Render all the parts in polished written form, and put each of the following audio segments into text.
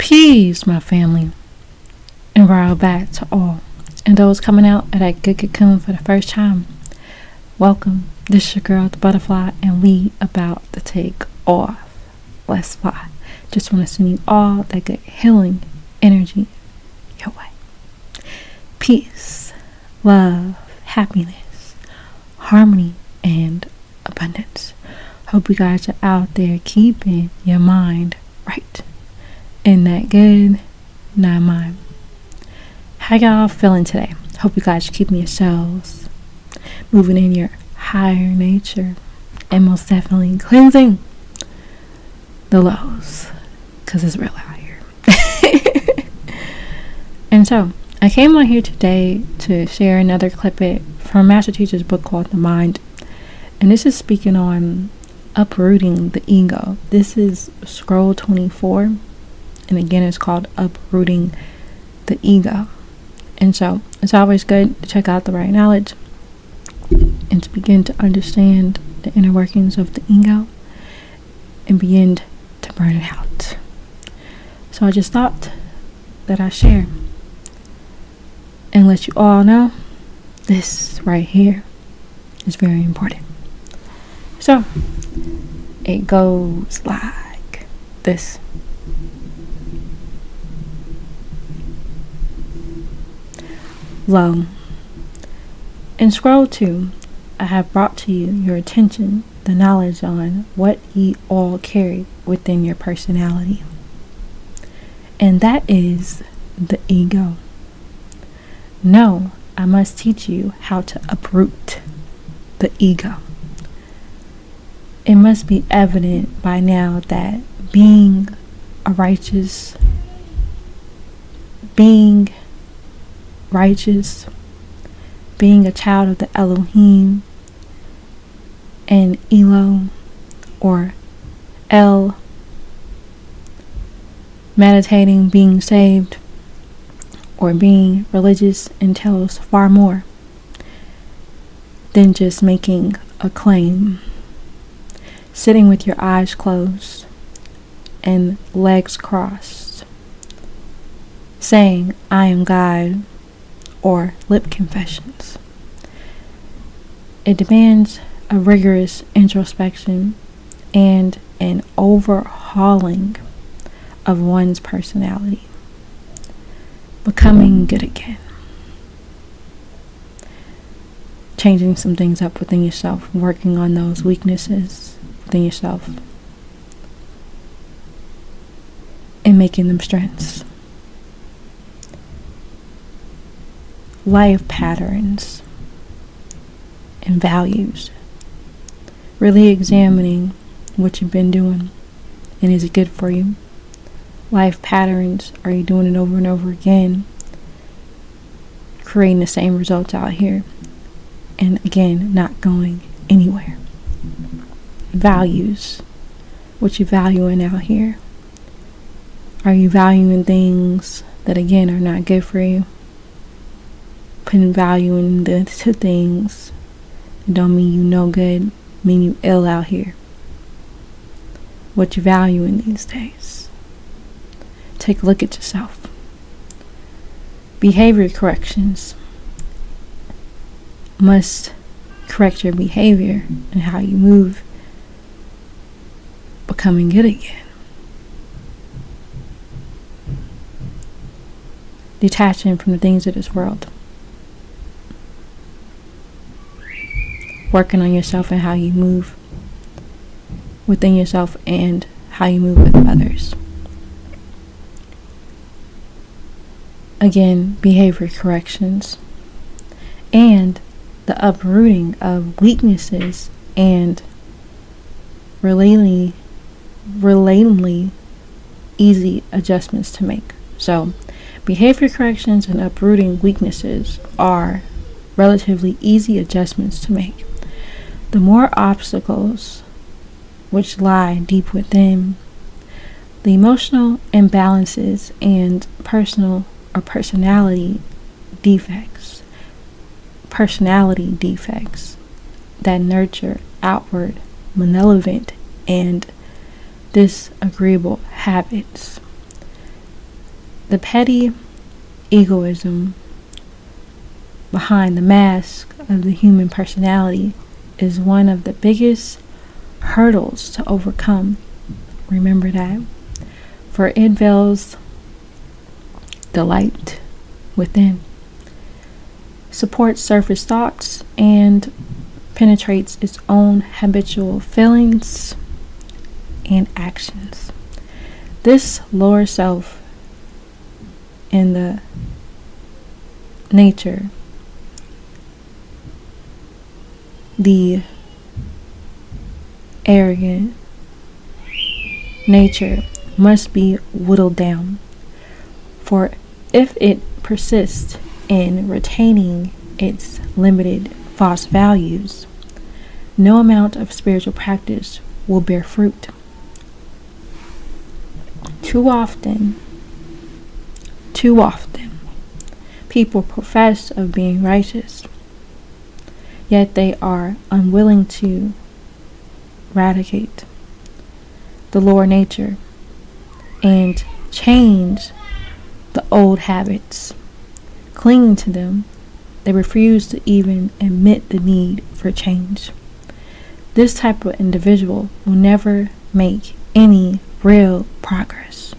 Peace, my family, and royal back to all. And those coming out at that good cocoon for the first time, welcome. This is your girl, the butterfly, and we about to take off. Let's fly. Just want to send you all that good healing energy your way. Peace, love, happiness, harmony, and abundance. Hope you guys are out there keeping your mind right. In that good, not mine. How y'all feeling today? Hope you guys are keeping yourselves moving in your higher nature and most definitely cleansing the lows, because it's real out here. And so I came on here today to share another clip from Master Teacher's book called The Mind, and this is speaking on uprooting the ego. This is scroll 24, and again it's called Uprooting the Ego. And so it's always good to check out the right knowledge and to begin to understand the inner workings of the ego and begin to burn it out. So I just thought that I share and let you all know this right here is very important. So it goes like this. Lo, in scroll 2, I have brought to you your attention the knowledge on what ye all carry within your personality, and that is the ego. No, I must teach you how to uproot the ego. It must be evident by now that being righteous, being a child of the Elohim and Elo or El, meditating, being saved, or being religious entails far more than just making a claim. Sitting with your eyes closed and legs crossed, saying, I am God, or lip confessions. It demands a rigorous introspection and an overhauling of one's personality. Becoming good again. Changing some things up within yourself, working on those weaknesses within yourself, and making them strengths. Life patterns and values. Really examining what you've been doing and is it good for you? Life patterns, are you doing it over and over again, creating the same results out here and again not going anywhere? Values, what you valuing out here? Are you valuing things that again are not good for you? Putting value into things that don't mean you no good, mean you ill out here. What you valuing these days? Take a look at yourself. Behavior corrections must correct your behavior and how you move, becoming good again. Detaching from the things of this world. Working on yourself and how you move within yourself and how you move with others. Again, behavior corrections and the uprooting of weaknesses and relatingly easy adjustments to make. So, behavior corrections and uprooting weaknesses are relatively easy adjustments to make. The more obstacles which lie deep within, the emotional imbalances and personality defects that nurture outward malevolent and disagreeable habits The petty egoism behind the mask of the human personality is one of the biggest hurdles to overcome. Remember that. For it veils the light within, supports surface thoughts, and penetrates its own habitual feelings and actions. This lower self in the nature, the arrogant nature, must be whittled down. For if it persists in retaining its limited false values, no amount of spiritual practice will bear fruit. Too often, people profess of being righteous, yet they are unwilling to eradicate the lower nature and change the old habits. Clinging to them, they refuse to even admit the need for change. This type of individual will never make any real progress.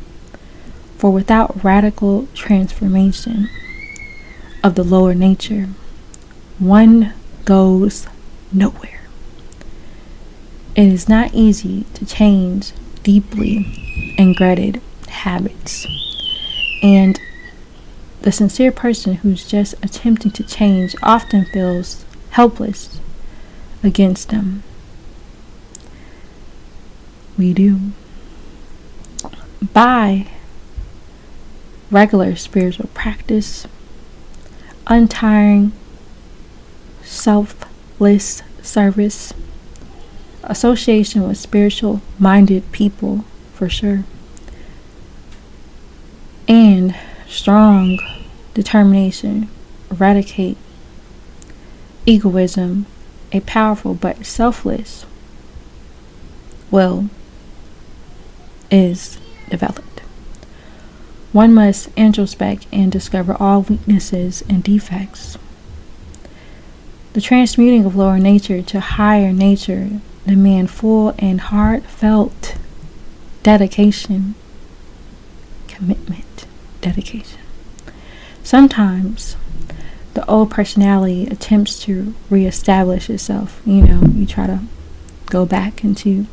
For without radical transformation of the lower nature, one goes nowhere. It is not easy to change deeply ingrained habits, and the sincere person who's just attempting to change often feels helpless against them. We do. By regular spiritual practice, untiring, selfless service, association with spiritual minded people for sure, and strong determination, eradicate egoism, a powerful but selfless will is developed. One must introspect and discover all weaknesses and defects. The transmuting of lower nature to higher nature demand full and heartfelt dedication, commitment, dedication. Sometimes the old personality attempts to reestablish itself. You try to go back into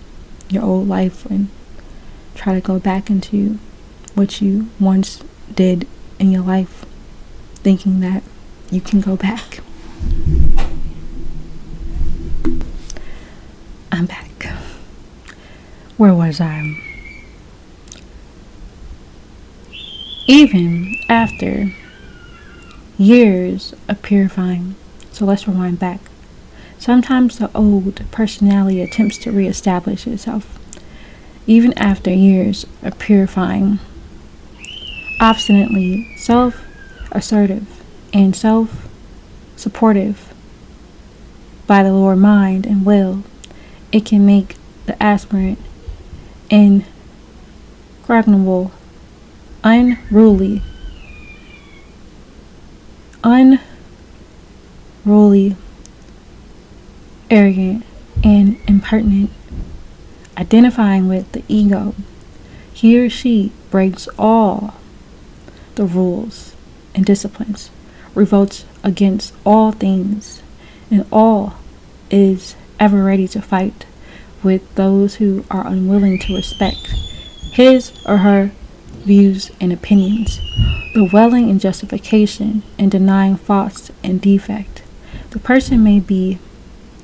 your old life and try to go back into what you once did in your life, thinking that you can go back. I'm back. Where was I? Even after years of purifying. So let's rewind back. Sometimes the old personality attempts to reestablish itself. Even after years of purifying, obstinately self-assertive and self-supportive by the lower mind and will, it can make the aspirant incorrigible, unruly, arrogant, and impertinent. Identifying with the ego, he or she breaks all the rules and disciplines, revolts against all things, and all is ever ready to fight with those who are unwilling to respect his or her views and opinions, dwelling in justification and denying faults and defect. The person may be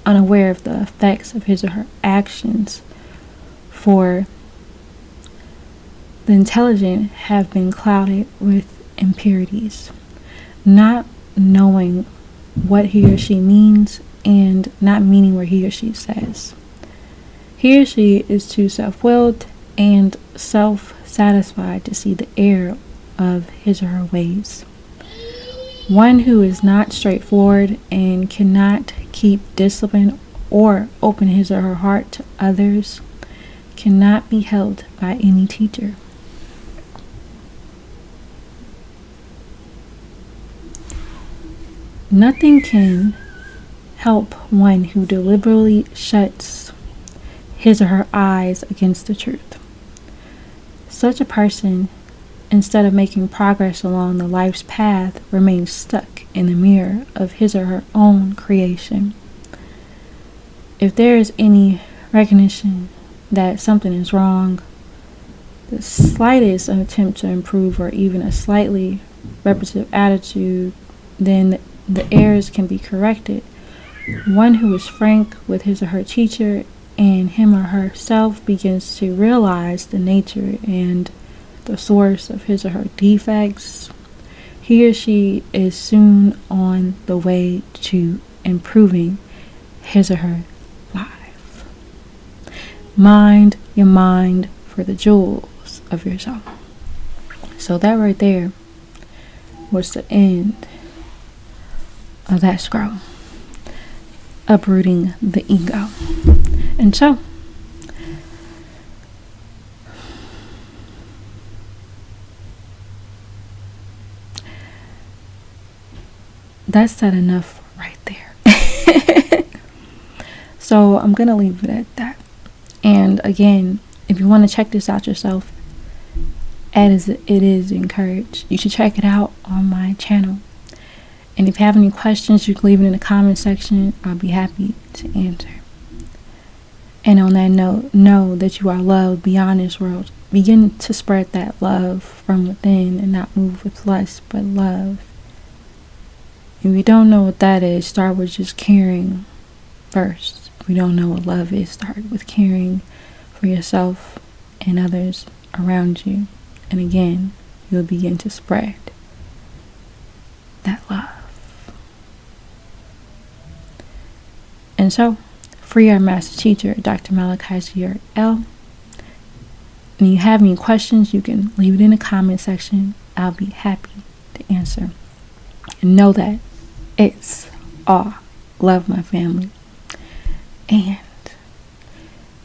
unaware of the effects of his or her actions, for the intelligent have been clouded with impurities, not knowing what he or she means and not meaning what he or she says. He or she is too self-willed and self-satisfied to see the error of his or her ways. One who is not straightforward and cannot keep discipline or open his or her heart to others cannot be held by any teacher. Nothing can help one who deliberately shuts his or her eyes against the truth. Such a person, instead of making progress along the life's path, remains stuck in the mirror of his or her own creation. If there is any recognition that something is wrong, the slightest attempt to improve, or even a slightly repetitive attitude, then the errors can be corrected. One who is frank with his or her teacher and him or herself begins to realize the nature and the source of his or her defects. He or she is soon on the way to improving his or her life. Mind your mind for the jewels of your soul. So that right there was the end of that scroll. Uprooting the ego. And so, that's that enough right there. So I'm going to leave it at that. And again, if you want to check this out yourself, it is encouraged. You should check it out on my channel. And if you have any questions, you can leave it in the comment section. I'll be happy to answer. And on that note, know that you are loved beyond this world. Begin to spread that love from within and not move with lust, but love. If you don't know what that is, start with just caring first. If you don't know what love is, start with caring for yourself and others around you. And again, you'll begin to spread that love. And so, free our master teacher, Dr. Malachi L. And you have any questions, you can leave it in the comment section. I'll be happy to answer. And know that it's all love, my family. And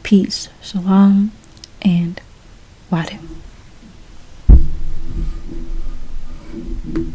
peace, shalom, and wadu.